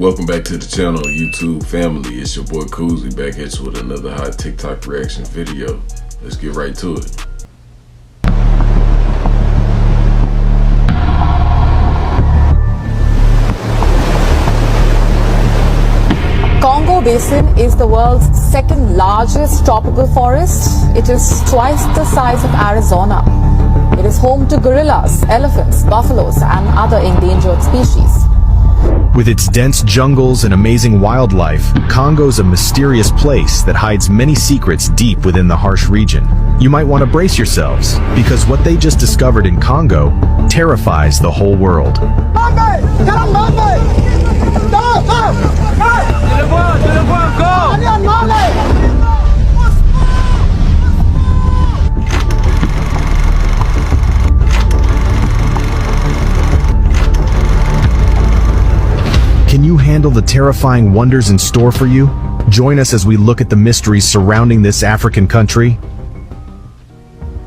Welcome back to the channel, YouTube family. It's your boy Koozie back at you with another hot TikTok reaction video. Let's get right to it. Congo Basin is the world's second largest tropical forest. It is twice the size of Arizona. It is home to gorillas, elephants, buffaloes, and other endangered species. With its dense jungles and amazing wildlife, Congo's a mysterious place that hides many secrets deep within the harsh region. You might want to brace yourselves, because what they just discovered in Congo terrifies the whole world. Can you handle the terrifying wonders in store for you? Join us as we look at the mysteries surrounding this African country.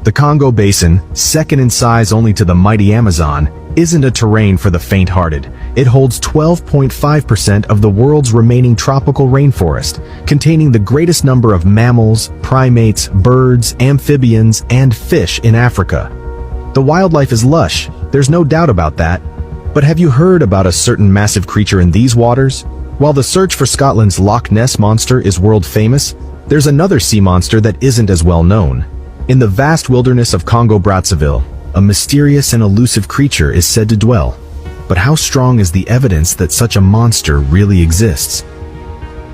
The Congo Basin, second in size only to the mighty Amazon, isn't a terrain for the faint-hearted. It holds 12.5% of the world's remaining tropical rainforest, containing the greatest number of mammals, primates, birds, amphibians, and fish in Africa. The wildlife is lush, there's no doubt about that. But have you heard about a certain massive creature in these waters? While the search for Scotland's Loch Ness monster is world famous, there's another sea monster that isn't as well known. In the vast wilderness of Congo-Brazzaville, a mysterious and elusive creature is said to dwell. But how strong is the evidence that such a monster really exists?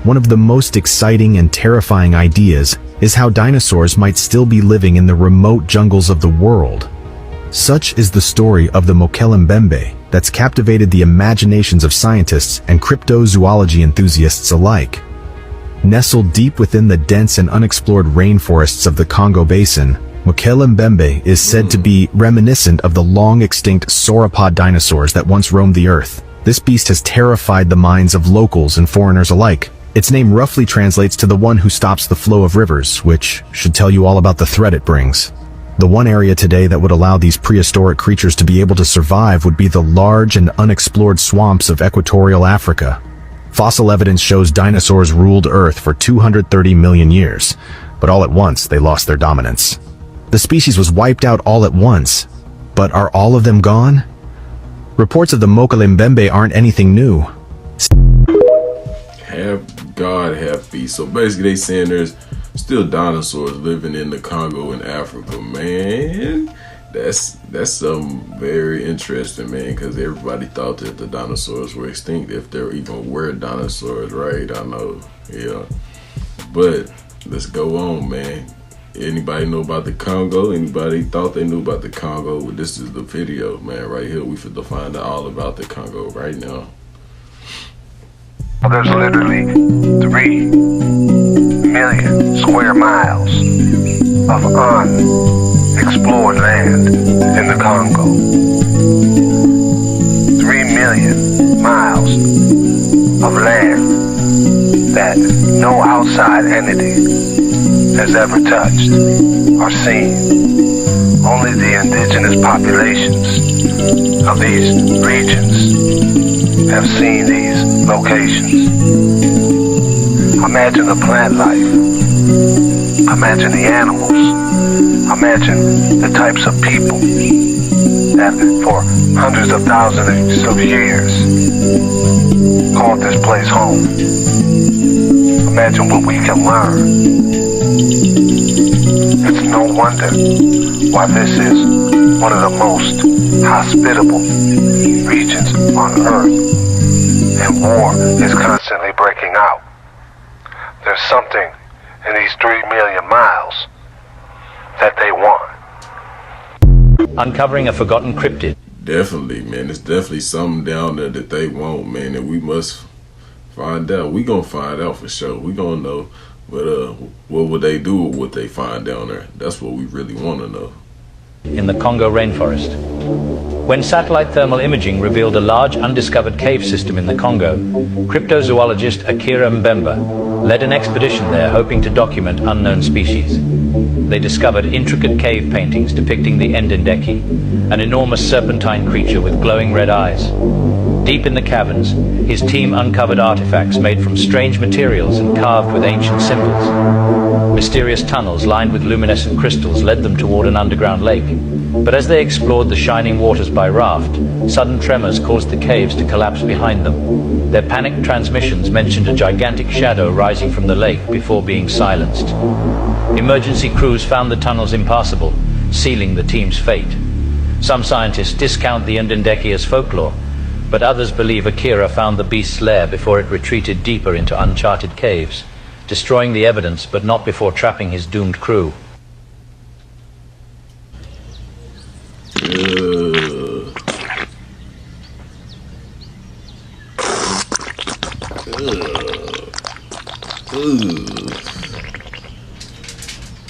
One of the most exciting and terrifying ideas is how dinosaurs might still be living in the remote jungles of the world. Such is the story of the Mokele-Mbembe that's captivated the imaginations of scientists and cryptozoology enthusiasts alike. Nestled deep within the dense and unexplored rainforests of the Congo Basin, Mokele-Mbembe is said to be reminiscent of the long-extinct sauropod dinosaurs that once roamed the earth. This beast has terrified the minds of locals and foreigners alike. Its name roughly translates to the one who stops the flow of rivers, which should tell you all about the threat it brings. The one area today that would allow these prehistoric creatures to be able to survive would be the large and unexplored swamps of equatorial Africa. Fossil evidence shows dinosaurs ruled Earth for 230 million years, but all at once they lost their dominance. The species was wiped out all at once, but are all of them gone? Reports of the Mokele-Mbembe aren't anything new. Half God, half beast. So basically they saying there's still dinosaurs living in the Congo in Africa, man. That's something very interesting, man, because everybody thought that the dinosaurs were extinct, if there even were dinosaurs, right? I know, yeah. But let's go on, man. Anybody know about the Congo? Anybody thought they knew about the Congo? Well, this is the video, man, right here. We finna find out all about the Congo right now. There's literally 3 million square miles of unexplored land in the Congo. 3 million miles of land that no outside entity has ever touched or seen. Only the indigenous populations of these regions have seen these locations. Imagine the plant life. Imagine the animals. Imagine the types of people that for hundreds of thousands of years called this place home. Imagine what we can learn. It's no wonder why this is one of the most hospitable regions on Earth, and war is constantly breaking out. There's something in these 3 million miles that they want. Uncovering a forgotten cryptid. Definitely, man. It's definitely something down there that they want, man, and we must find out. We gonna find out for sure. We gonna know. But what would they do with what they find down there? That's what we really want to know. In the Congo rainforest. When satellite thermal imaging revealed a large undiscovered cave system in the Congo, cryptozoologist Akira Mbemba led an expedition there hoping to document unknown species. they discovered intricate cave paintings depicting the Endindeki, an enormous serpentine creature with glowing red eyes. Deep in the caverns, his team uncovered artifacts made from strange materials and carved with ancient symbols. Mysterious tunnels lined with luminescent crystals led them toward an underground lake. But as they explored the shining waters by raft, sudden tremors caused the caves to collapse behind them. Their panicked transmissions mentioned a gigantic shadow rising from the lake before being silenced. Emergency crews found the tunnels impassable, sealing the team's fate. Some scientists discount the Endindeki as folklore, but others believe Akira found the beast's lair before it retreated deeper into uncharted caves, destroying the evidence but not before trapping his doomed crew.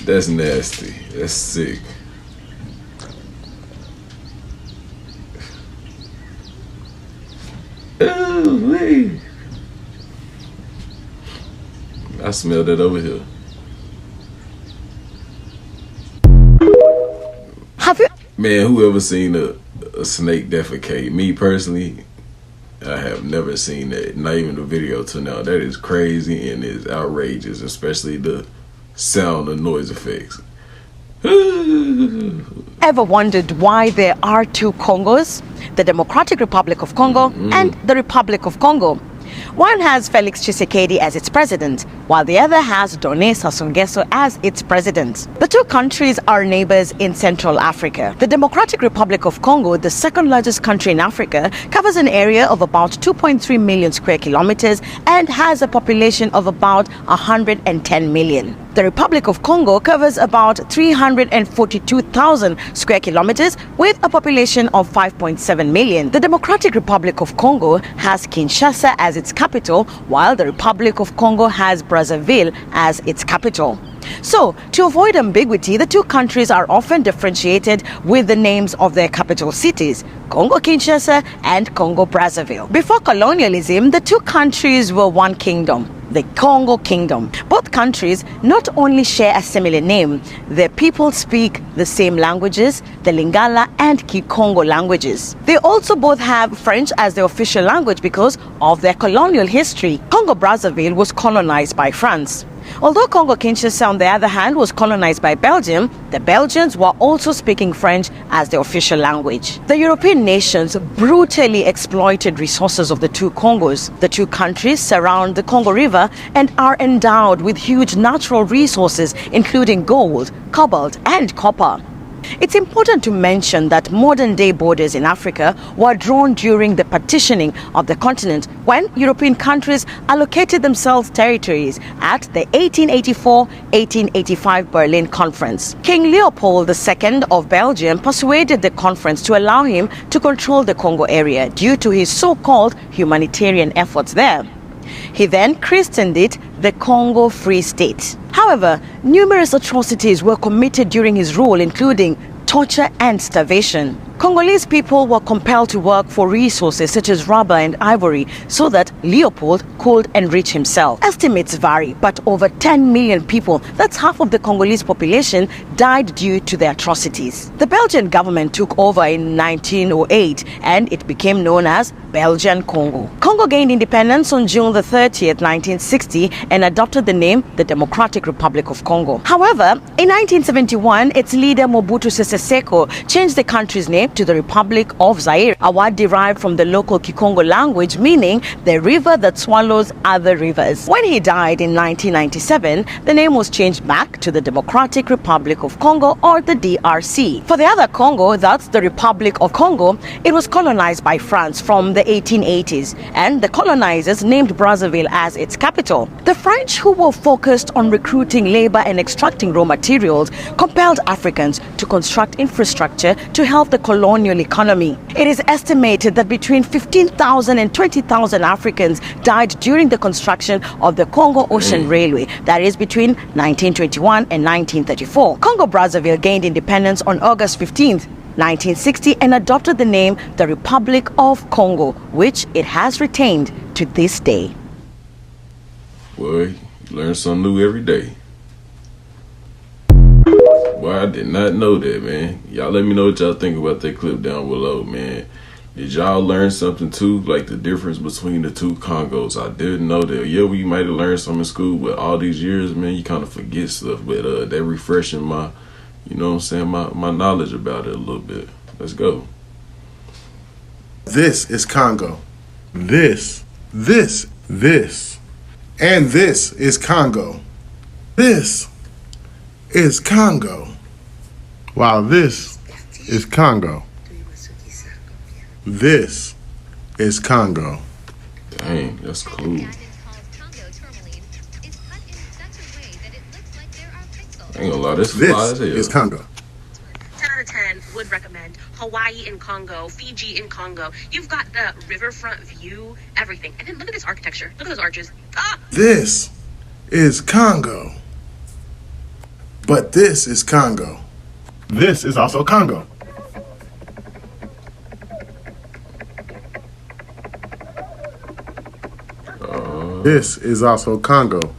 That's nasty. That's sick. Ooh-wee. I smell that over here. Have you? Man, whoever seen a snake defecate? Me personally, I have never seen that. Not even the video till now. That is crazy and is outrageous, especially the sound and noise effects. Ever wondered why there are two Congos, the Democratic Republic of Congo and the Republic of Congo? One has Felix Tshisekedi as its president, while the other has Done Sassou Nguesso as its president. The two countries are neighbors in Central Africa. The Democratic Republic of Congo, the second largest country in Africa, covers an area of about 2.3 million square kilometers and has a population of about 110 million. The Republic of Congo covers about 342,000 square kilometers with a population of 5.7 million. The Democratic Republic of Congo has Kinshasa as its capital, while the Republic of Congo has Brazzaville as its capital. So, to avoid ambiguity, the two countries are often differentiated with the names of their capital cities, Congo-Kinshasa and Congo-Brazzaville. Before colonialism, the two countries were one kingdom, the Congo Kingdom. Both countries not only share a similar name, their people speak the same languages, the Lingala and Kikongo languages. They also both have French as their official language because of their colonial history. Congo-Brazzaville was colonized by France. Although Congo-Kinshasa, on the other hand, was colonized by Belgium, the Belgians were also speaking French as their official language. The European nations brutally exploited resources of the two Congos. The two countries surround the Congo River and are endowed with huge natural resources, including gold, cobalt, and copper. It's important to mention that modern-day borders in Africa were drawn during the partitioning of the continent when European countries allocated themselves territories at the 1884-1885 Berlin Conference. King Leopold II of Belgium persuaded the conference to allow him to control the Congo area due to his so-called humanitarian efforts there. He then christened it the Congo Free State. However, numerous atrocities were committed during his rule, including torture and starvation. Congolese people were compelled to work for resources such as rubber and ivory so that Leopold could enrich himself. Estimates vary, but over 10 million people, that's half of the Congolese population, died due to the atrocities. The Belgian government took over in 1908 and it became known as Belgian Congo. Congo gained independence on June the 30th, 1960 and adopted the name the Democratic Republic of Congo. However, in 1971, its leader Mobutu Sese Seko changed the country's name to the Republic of Zaire, a word derived from the local Kikongo language meaning the river that swallows other rivers. When he died in 1997, the name was changed back to the Democratic Republic of Congo, or the DRC. For the other Congo, that's the Republic of Congo, it was colonized by France from the 1880s, and the colonizers named Brazzaville as its capital. The French, who were focused on recruiting labor and extracting raw materials, compelled Africans to construct infrastructure to help the colonial economy. It is estimated that between 15,000 and 20,000 Africans died during the construction of the Congo Ocean Railway, that is between 1921 and 1934. Congo-Brazzaville gained independence on August 15th, 1960 and adopted the name the Republic of Congo, which it has retained to this day. Boy, you learn something new every day. Well, I did not know that, man. Y'all let me know what y'all think about that clip down below, man. Did y'all learn something too? Like the difference between the two Congos? I didn't know that. Yeah, we might have learned something in school, but all these years, man, you kind of forget stuff. But that refreshing my, you know what I'm saying, my knowledge about it a little bit. Let's go. This is Congo. This. And this is Congo. This is Congo. While this is Congo. This is Congo. Dang, that's cool. I ain't gonna lie, this is Congo. 10 out of 10 would recommend Hawaii in Congo, Fiji in Congo. You've got the riverfront view, everything. And then look at this architecture. Look at those arches. Ah! This is Congo. But this is Congo. This is also Congo. This is also Congo.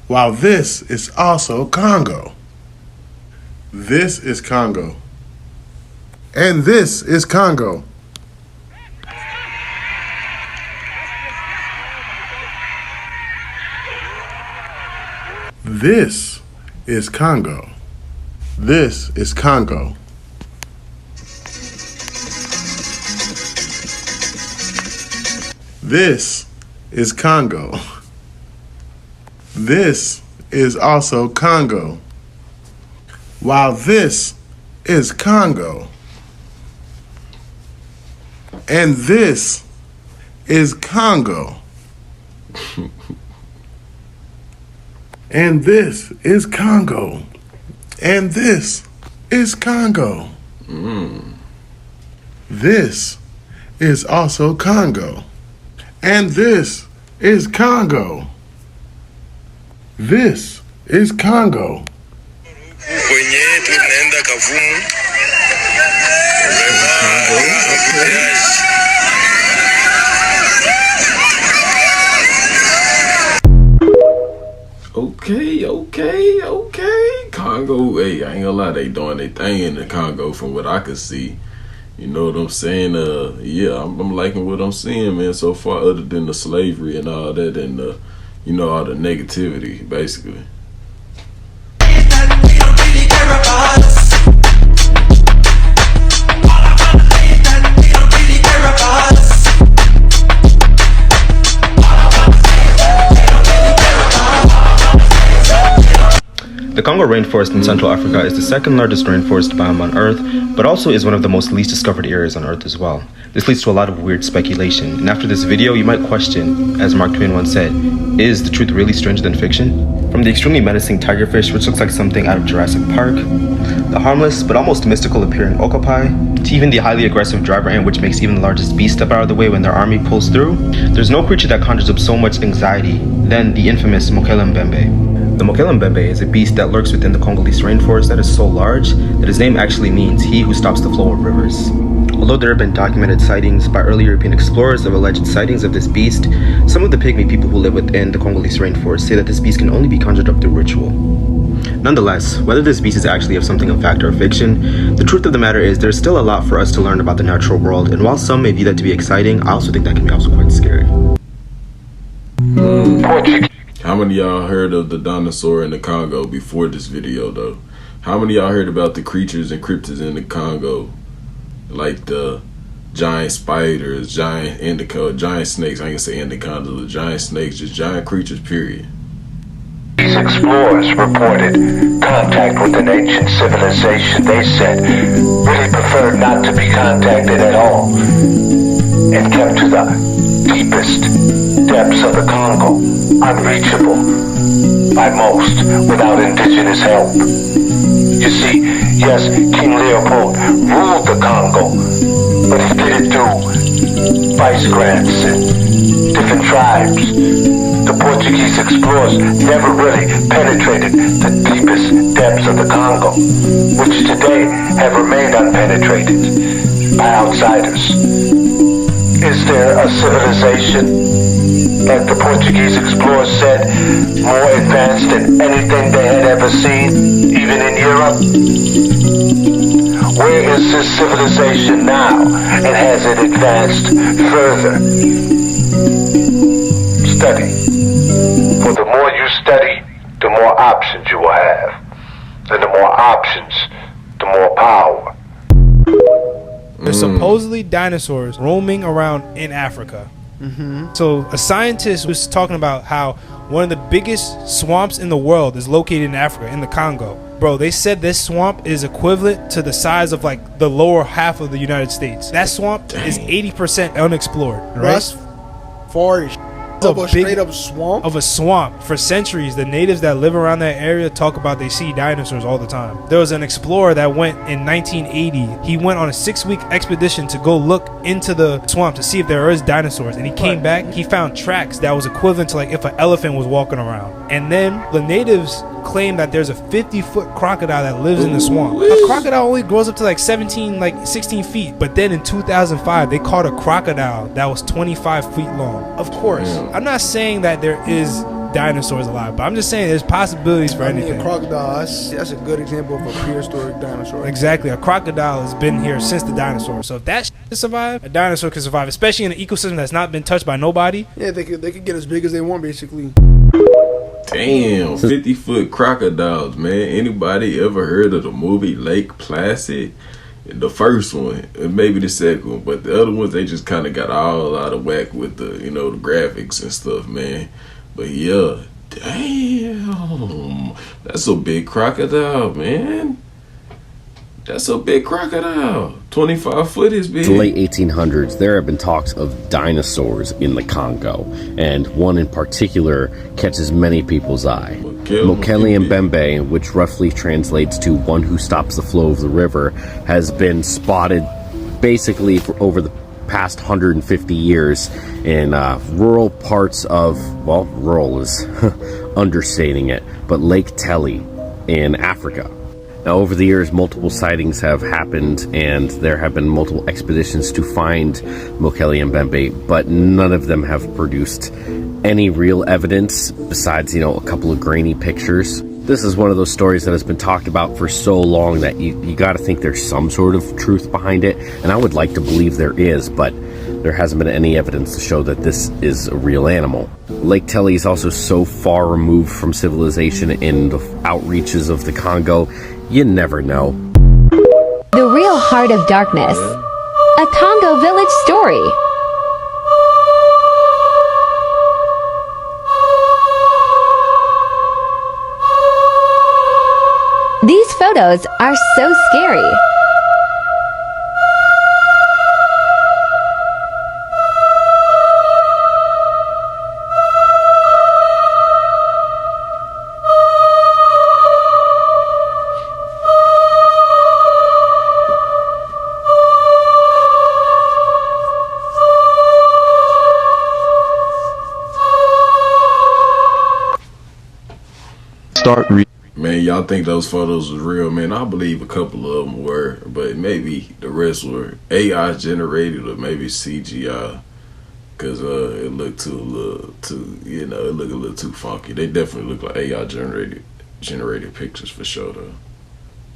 While this is also Congo. This is Congo. And this is Congo. This is Congo. This is Congo. This is Congo. This is also Congo. While this is Congo. And this is Congo. And this is Congo. And this is Congo. This is also Congo. And this is Congo. This is Congo. Okay. Congo, hey, I ain't gonna lie, they doing their thing in the Congo from what I could see. You know what I'm saying? Yeah, I'm liking what I'm seeing, man, so far, other than the slavery and all that and, you know, all the negativity, basically. The Congo rainforest in Central Africa is the second largest rainforest biome on Earth, but also is one of the most least discovered areas on Earth as well. This leads to a lot of weird speculation, and after this video you might question, as Mark Twain once said, is the truth really stranger than fiction? From the extremely menacing tigerfish, which looks like something out of Jurassic Park, the harmless but almost mystical appearing okapi, to even the highly aggressive driver ant which makes even the largest beast step out of the way when their army pulls through, there's no creature that conjures up so much anxiety than the infamous Mokele-Mbembe. The Mokele-Mbembe is a beast that lurks within the Congolese rainforest that is so large that his name actually means he who stops the flow of rivers. Although there have been documented sightings by early European explorers of alleged sightings of this beast, some of the pygmy people who live within the Congolese rainforest say that this beast can only be conjured up through ritual. Nonetheless, whether this beast is actually of something of fact or fiction, the truth of the matter is there's still a lot for us to learn about the natural world, and while some may view that to be exciting, I also think that can be also quite scary. How many of y'all heard of the dinosaur in the Congo before this video, though? How many of y'all heard about the creatures and cryptids in the Congo? Like the giant spiders, giant snakes, I ain't gonna say anacondas, the giant snakes, just giant creatures, period. These explorers reported contact with an ancient civilization they said really preferred not to be contacted at all and kept to the deepest depths of the Congo, unreachable by most without indigenous help. You see, yes, King Leopold ruled the Congo, but he did it through vice grants and different tribes. The Portuguese explorers never really penetrated the deepest depths of the Congo, which today have remained unpenetrated by outsiders. Is there a civilization Like the Portuguese explorers said, more advanced than anything they had ever seen, even in Europe? Where is this civilization now, and has it advanced further? Study. For the more you study, the more options you will have. And the more options, the more power. There's supposedly dinosaurs roaming around in Africa. So a scientist was talking about how one of the biggest swamps in the world is located in Africa, in the Congo. Bro, they said this swamp is equivalent to the size of like the lower half of the United States. That swamp is 80% unexplored, right? That's far as Of a straight up swamp. Of a swamp. For centuries, the natives that live around that area talk about they see dinosaurs all the time. There was an explorer that went in 1980. He went on a 6-week expedition to go look into the swamp to see if there is dinosaurs. And he came back, he found tracks that was equivalent to like if an elephant was walking around. And then the natives claim that there's a 50-foot crocodile that lives in the swamp. A crocodile only grows up to like 16 feet. But then in 2005, they caught a crocodile that was 25 feet long. Of course, I'm not saying that there is dinosaurs alive, but I'm just saying there's possibilities for anything. A crocodile, that's a good example of a prehistoric dinosaur. Exactly. A crocodile has been here since the dinosaurs. So if that shit can survive, a dinosaur can survive, especially in an ecosystem that's not been touched by nobody. Yeah, they could get as big as they want, basically. Damn, 50-foot crocodiles, man. Anybody ever heard of the movie Lake Placid? The first one, and maybe the second one, but the other ones, they just kind of got all out of whack with the, the graphics and stuff, man. But yeah, damn, that's a big crocodile, man. That's a big crocodile. 25 foot is big. In the late 1800s, there have been talks of dinosaurs in the Congo, and one in particular catches many people's eye. Mokele-Mbembe, which roughly translates to one who stops the flow of the river, has been spotted basically for over the past 150 years in rural parts of, well, rural is understating it, but Lake Teli in Africa. Now, over the years, multiple sightings have happened, and there have been multiple expeditions to find Mokele-Mbembe, but none of them have produced any real evidence besides, a couple of grainy pictures. This is one of those stories that has been talked about for so long that you got to think there's some sort of truth behind it, and I would like to believe there is, but there hasn't been any evidence to show that this is a real animal. Lake Teli is also so far removed from civilization in the outreaches of the Congo, you never know. The Real Heart of Darkness, a Congo village story. These photos are so scary. Man, y'all think those photos was real, man? I believe a couple of them were, but maybe the rest were AI generated or maybe CGI, because it looked it looked a little too funky. They definitely look like AI generated pictures for sure, though.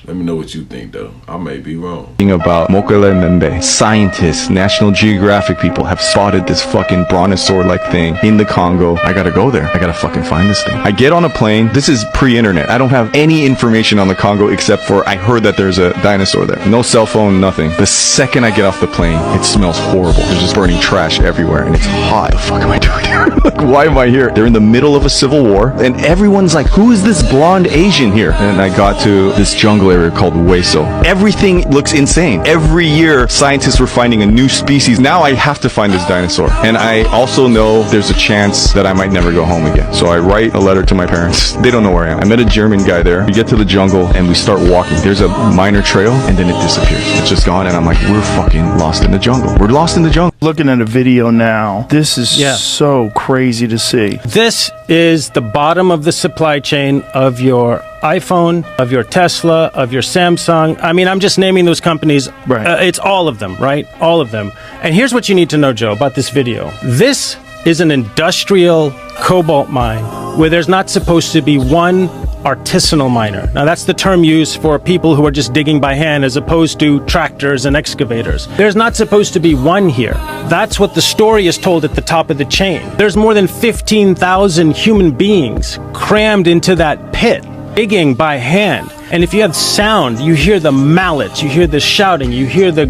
Let me know what you think, though. I may be wrong. About Mokele-Mbembe, scientists, National Geographic people have spotted this fucking brontosaur-like thing in the Congo. I gotta go there. I gotta fucking find this thing. I get on a plane. This is pre-internet. I don't have any information on the Congo except for I heard that there's a dinosaur there. No cell phone, nothing. The second I get off the plane, it smells horrible. There's just burning trash everywhere, and it's hot. What the fuck am I doing here? Like, why am I here? They're in the middle of a civil war, and everyone's like, who is this blonde Asian here? And I got to this jungle area called Weso. Everything looks insane. Every year, scientists were finding a new species. Now I have to find this dinosaur. And I also know there's a chance that I might never go home again. So I write a letter to my parents. They don't know where I am. I met a German guy there. We get to the jungle and we start walking. There's a minor trail and then it disappears. It's just gone and I'm like, we're fucking lost in the jungle. We're lost in the jungle. Looking at a video now, this is so crazy to see. This is the bottom of the supply chain of your iPhone, of your Tesla, of your Samsung. I mean, I'm just naming those companies. Right. It's all of them, right? All of them. And here's what you need to know, Joe, about this video. This is an industrial cobalt mine where there's not supposed to be one artisanal miner. Now that's the term used for people who are just digging by hand as opposed to tractors and excavators. There's not supposed to be one here. That's what the story is told at the top of the chain. There's more than 15,000 human beings crammed into that pit, digging by hand. And if you have sound, you hear the mallets, you hear the shouting, you hear the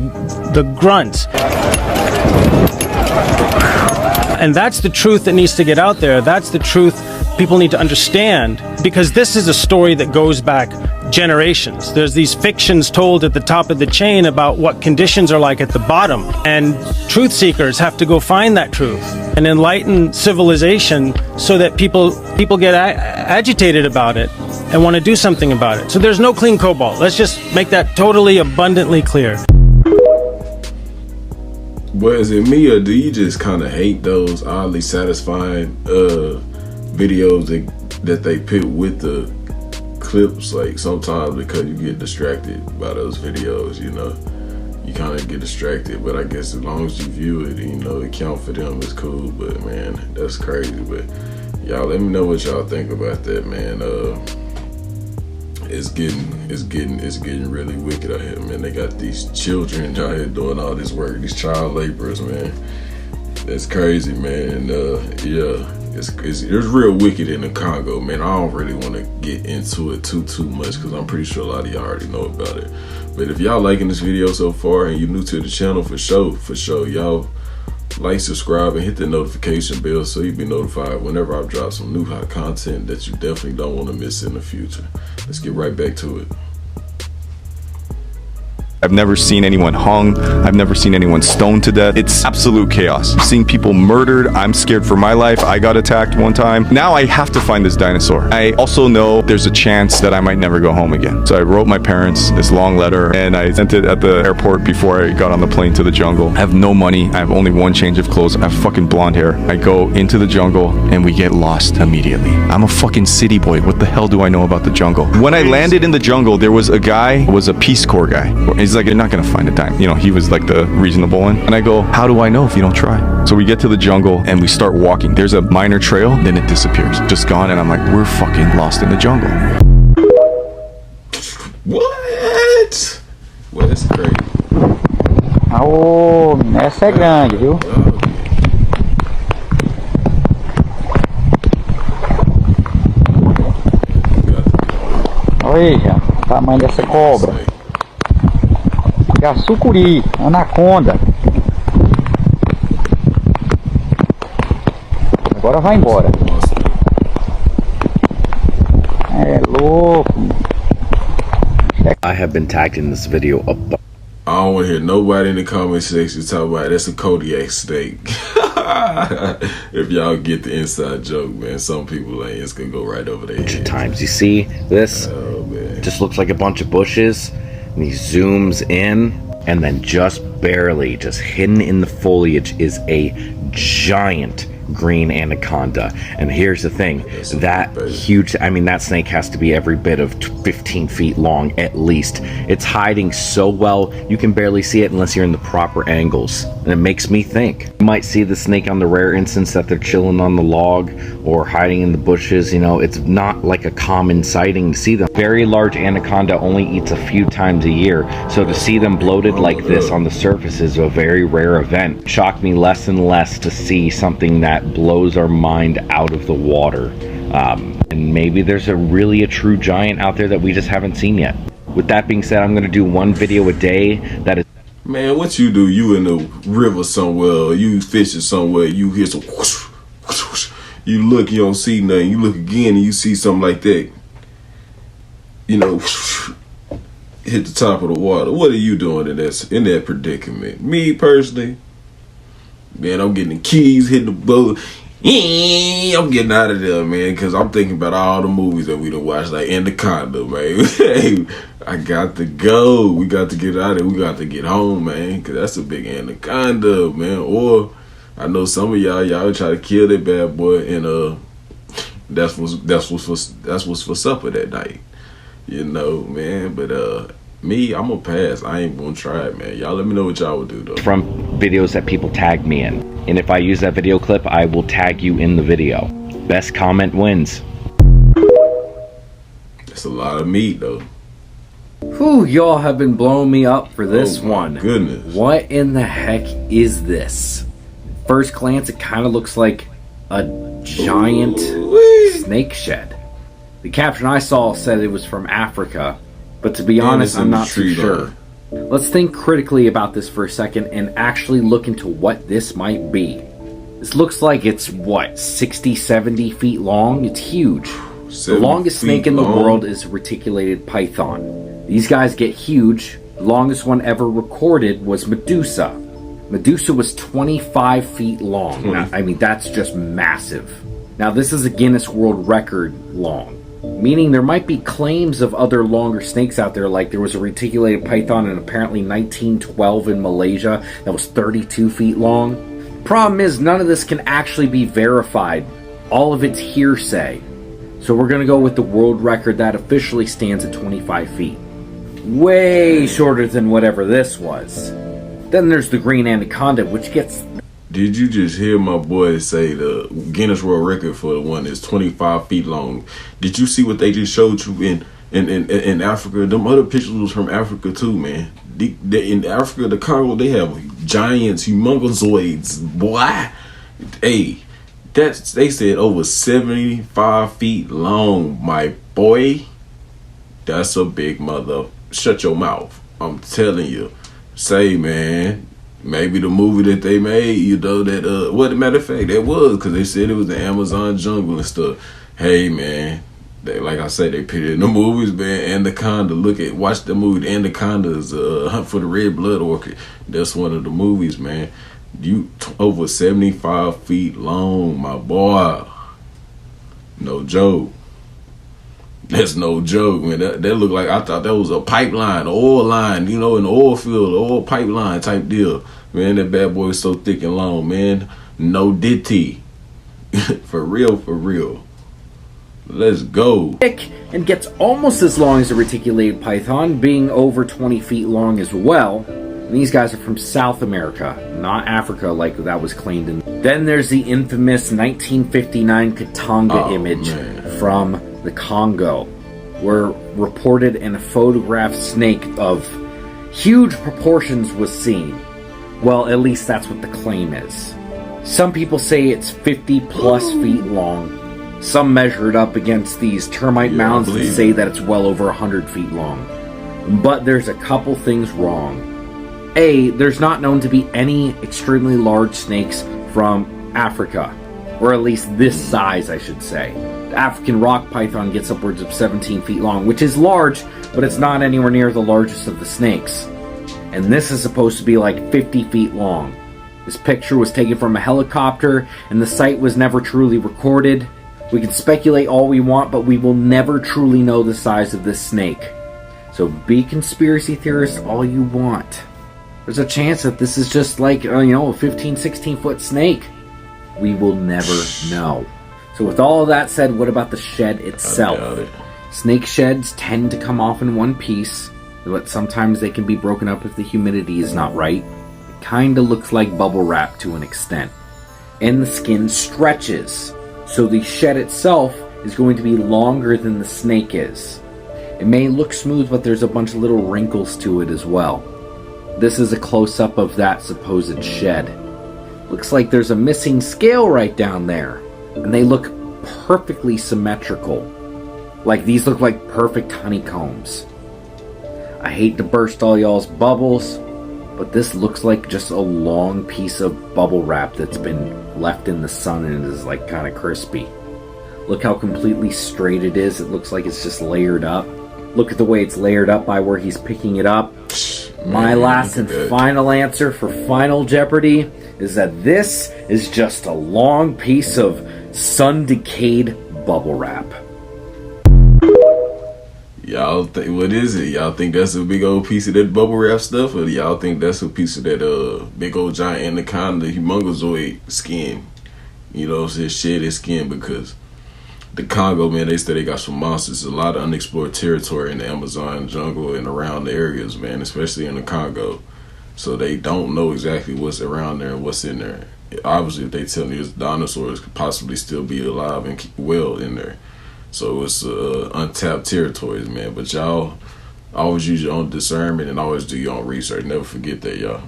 grunts. And that's the truth that needs to get out there. That's the truth people need to understand, because this is a story that goes back generations. There's these fictions told at the top of the chain about what conditions are like at the bottom, and truth seekers have to go find that truth and enlighten civilization so that people get agitated about it and want to do something about it. So there's no clean cobalt. Let's just make that totally abundantly clear. But is it me, or do you just kind of hate those oddly satisfying videos that they put with the clips? Like sometimes because you get distracted by those videos, you know, you kind of get distracted. But I guess as long as you view it, you know, it count for them, it's cool. But man, that's crazy. But y'all, let me know what y'all think about that, man. It's getting really wicked out here, man. They got these children out here doing all this work, these child laborers, man. That's crazy, man. Yeah, it's real wicked in the Congo, man. I don't really want to get into it too much because I'm pretty sure a lot of y'all already know about it. But if y'all liking this video so far and you're new to the channel, for sure, y'all like, subscribe, and hit the notification bell so you'll be notified whenever I drop some new hot content that you definitely don't want to miss in the future. Let's get right back to it. I've never seen anyone hung. I've never seen anyone stoned to death. It's absolute chaos. Seeing people murdered. I'm scared for my life. I got attacked one time. Now I have to find this dinosaur. I also know there's a chance that I might never go home again. So I wrote my parents this long letter and I sent it at the airport before I got on the plane to the jungle. I have no money. I have only one change of clothes. I have fucking blonde hair. I go into the jungle and we get lost immediately. I'm a fucking city boy. What the hell do I know about the jungle? When I landed in the jungle, there was a guy who was a Peace Corps guy. He's like, you're not gonna find a dime. You know, he was like the reasonable one. And I go, how do I know if you don't try? So we get to the jungle and we start walking. There's a minor trail, then it disappears. Just gone, and I'm like, we're fucking lost in the jungle. What? Well, that's crazy. Oh, essa é grande, viu? Olha aí, já, o tamanho dessa cobra. Sucuri, anaconda. Agora vai embora. É louco. I have been tagged in this video a bunch. I don't want to hear nobody in the comment section talk about that's a Kodiak snake. If y'all get the inside joke, man, some people ain't. It's gonna go right over their head. Times you see this, just looks like a bunch of bushes. And he zooms in, and then just barely, just hidden in the foliage, is a giant green anaconda. And here's the thing, that huge, I mean, that snake has to be every bit of 15 feet long at least. It's hiding so well you can barely see it unless you're in the proper angles, and it makes me think you might see the snake on the rare instance that they're chilling on the log or hiding in the bushes. You know, it's not like a common sighting to see them. Very large anaconda only eats a few times a year, so to see them bloated like this on the surface is a very rare event. It shocked me less and less to see something that blows our mind out of the water. And maybe there's really a true giant out there that we just haven't seen yet. With that being said, I'm going to do one video a day that is... Man, what you do, you in the river somewhere, or you fishing somewhere, you hear some whoosh, whoosh, whoosh. You look, you don't see nothing, you look again and you see something like that, you know, whoosh, hit the top of the water. What are you doing in that predicament? Me personally, man, I'm getting the keys, hitting the boat. I'm getting out of there, man, because I'm thinking about all the movies that we done watched, like Anaconda, man. Hey, I got to go. We got to get out of here. We got to get home, man, because that's a big anaconda, man. Or I know some of y'all try to kill that bad boy, and that's what's for supper that night, you know, man. But Me, I'm gonna pass. I ain't gonna try it, man. Y'all let me know what y'all would do though. From videos that people tag me in. And if I use that video clip, I will tag you in the video. Best comment wins. It's a lot of meat though. Whew, y'all have been blowing me up for this one. Goodness. What in the heck is this? First glance, it kind of looks like a giant snake shed. The caption I saw said it was from Africa, but to be honest, I'm not too sure. Let's think critically about this for a second and actually look into what this might be. This looks like it's, what, 60, 70 feet long? It's huge. The longest snake in the world is reticulated python. These guys get huge. The longest one ever recorded was Medusa. Medusa was 25 feet long. Now, I mean, that's just massive. Now, this is a Guinness World Record long, meaning there might be claims of other longer snakes out there, like there was a reticulated python in apparently 1912 in Malaysia that was 32 feet long. Problem is, none of this can actually be verified. All of it's hearsay. So we're going to go with the world record that officially stands at 25 feet. Way shorter than whatever this was. Then there's the green anaconda, which gets... Did you just hear my boy say the Guinness World Record for the one is 25 feet long? Did you see what they just showed you in Africa? Them other pictures was from Africa too, man. In Africa, the Congo, they have giants, humongozoids. Boy, hey, they said over 75 feet long, my boy. That's a big mother. Shut your mouth. I'm telling you. Say, man, maybe the movie that they made, you know, that, well, the matter of fact, that was, because they said it was the Amazon jungle and stuff. Hey, man, they, like I said, they put it in the movies, man. Anaconda, watch the movie, Anaconda's Hunt for the Red Blood Orchid. That's one of the movies, man. You over 75 feet long, my boy. No joke. That's no joke, man. That looked like, I thought that was a pipeline, oil line, you know, an oil field, oil pipeline type deal. Man, that bad boy is so thick and long, man. No ditty. For real, for real. Let's go. Thick and gets almost as long as a reticulated python, being over 20 feet long as well. And these guys are from South America, not Africa like that was claimed in. Then there's the infamous 1959 Katanga image from the Congo, where reported and a photographed snake of huge proportions was seen. Well, at least that's what the claim is. Some people say it's 50 plus feet long. Some measure it up against these termite mounds and say that it's well over 100 feet long. But there's a couple things wrong. A, there's not known to be any extremely large snakes from Africa, or at least this size, I should say. The African rock python gets upwards of 17 feet long, which is large, but it's not anywhere near the largest of the snakes. And this is supposed to be like 50 feet long. This picture was taken from a helicopter, and the site was never truly recorded. We can speculate all we want, but we will never truly know the size of this snake. So be conspiracy theorists all you want. There's a chance that this is just like, a 15, 16 foot snake. We will never know. So with all of that said, what about the shed itself? Snake sheds tend to come off in one piece, but sometimes they can be broken up if the humidity is not right. It kind of looks like bubble wrap to an extent. And the skin stretches, so the shed itself is going to be longer than the snake is. It may look smooth, but there's a bunch of little wrinkles to it as well. This is a close-up of that supposed shed. Looks like there's a missing scale right down there. And they look perfectly symmetrical. Like these look like perfect honeycombs. I hate to burst all y'all's bubbles, but this looks like just a long piece of bubble wrap that's been left in the sun and it is like kind of crispy. Look how completely straight it is. It looks like it's just layered up. Look at the way it's layered up by where he's picking it up. My last and final answer for Final Jeopardy is that this is just a long piece of sun-decayed bubble wrap. Y'all think, what is it? Y'all think that's a big old piece of that bubble wrap stuff? Or y'all think that's a piece of that big old giant anaconda humongozoid skin? You know, it's shed his skin, because the Congo, man, they say they got some monsters. A lot of unexplored territory in the Amazon jungle and around the areas, man, especially in the Congo. So they don't know exactly what's around there and what's in there. Obviously, if they tell me it's dinosaurs could possibly still be alive and well in there. So it's untapped territories, man. But y'all always use your own discernment and always do your own research. Never forget that, y'all.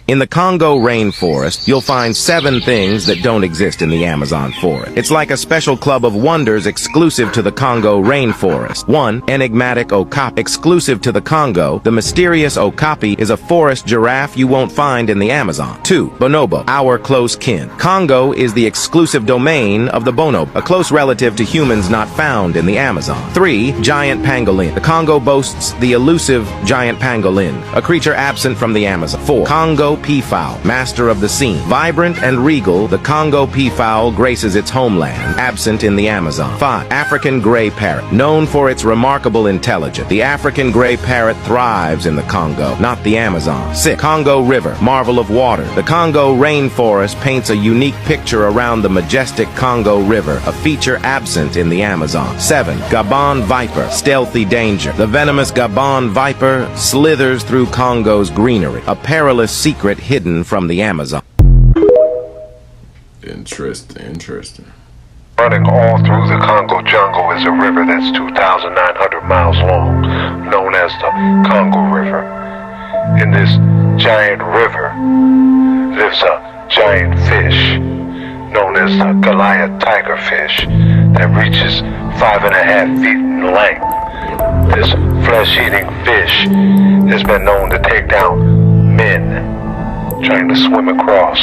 In the Congo rainforest, you'll find 7 things that don't exist in the Amazon forest. It's like a special club of wonders exclusive to the Congo rainforest. 1. Enigmatic okapi. Exclusive to the Congo, the mysterious okapi is a forest giraffe you won't find in the Amazon. 2. Bonobo, our close kin. Congo is the exclusive domain of the bonobo, a close relative to humans not found in the Amazon. 3. Giant pangolin. The Congo boasts the elusive giant pangolin, a creature absent from the Amazon. 4. Congo peafowl, master of the scene. Vibrant and regal, the Congo peafowl graces its homeland, absent in the Amazon. 5. African gray parrot, known for its remarkable intelligence. The African gray parrot thrives in the Congo, not the Amazon. 6. Congo River, marvel of water. The Congo rainforest paints a unique picture around the majestic Congo River, a feature absent in the Amazon. 7. Gabon viper, stealthy danger. The venomous Gabon viper slithers through Congo's greenery, a perilous secret hidden from the Amazon. Interesting. Running all through the Congo jungle is a river that's 2,900 miles long, known as the Congo River. In this giant river lives a giant fish, known as the Goliath tigerfish, that reaches 5.5 feet in length. This flesh-eating fish has been known to take down men trying to swim across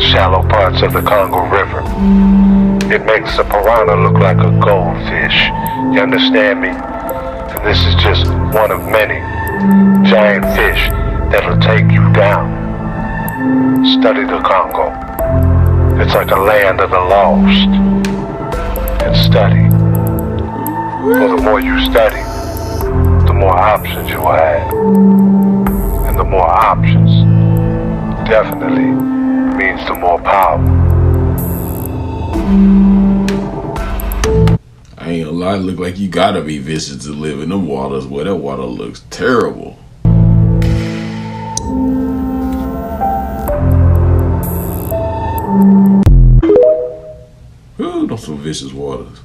shallow parts of the Congo River. It makes the piranha look like a goldfish. You understand me? And this is just one of many giant fish that'll take you down. Study the Congo. It's like a land of the lost. And study. For the more you study, the more options you have. And the more options definitely means the more power. I ain't gonna lie, it look like you gotta be vicious to live in them waters. Boy, that water looks terrible. Ooh, those some vicious waters.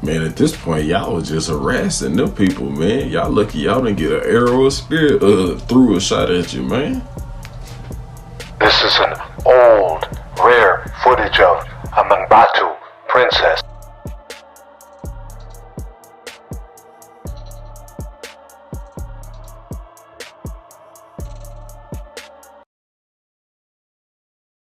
Man, at this point, y'all was just harassing them people, man. Y'all lucky y'all didn't get an arrow or spear through a shot at you, man. This is an old, rare footage of a Mangabatu princess.